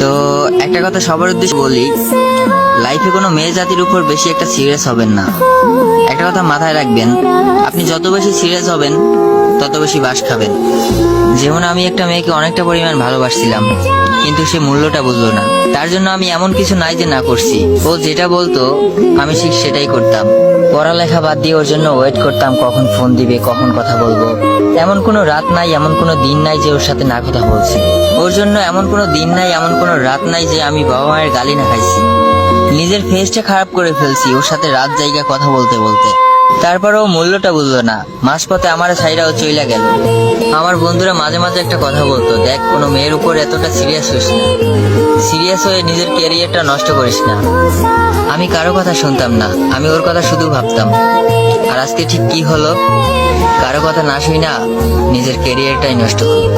তো একটা কথা সবার উদ্দেশ্যে বলি, লাইফে কোনো মেয়ে জাতির উপর বেশি একটা সিরিয়াস হবেন না। একটা কথা মাথায় রাখবেন, আপনি যত বেশি সিরিয়াস হবেন তত বেশি বাস খাবেন। যেমন আমি একটা মেয়েকে অনেকটা পরিমাণ ভালোবাসছিলাম, কিন্তু সে মূল্যটা বুঝলো না। তার জন্য আমি এমন কিছু নাই যে না করছি, ও যেটা বলতো আমি ঠিক সেটাই করতাম। পড়ালেখা বাদ দিয়ে ওর জন্য ওয়েট করতাম, কখন ফোন দিবে, কখন কথা বলবো। এমন কোনো রাত নাই, এমন কোনো দিন নাই যে ওর সাথে না কথা বলছি। ওর জন্য এমন কোনো দিন নাই, এমন কোনো রাত নাই যে আমি বাবা মায়ের গালি না খাইছি। নিজের ফেসটা খারাপ করে ফেলছি ওর সাথে রাত জায়গা কথা বলতে বলতে। তারপরেও মূল্যটা বুঝলো না, মাঝপথে আমার ছাইরাও চইলা গেল। আমার বন্ধুরা মাঝে মাঝে একটা কথা বলতো, দেখ কোনো মেয়ের উপর এতটা সিরিয়াস হইস না, সিরিয়াস হয়ে নিজের ক্যারিয়ারটা নষ্ট করিস না। আমি কারো কথা শুনতাম না, আমি ওর কথা শুধু ভাবতাম। আর আজকে ঠিক কি হলো, কারো কথা না শুই না নিজের ক্যারিয়ারটাই নষ্ট হলো।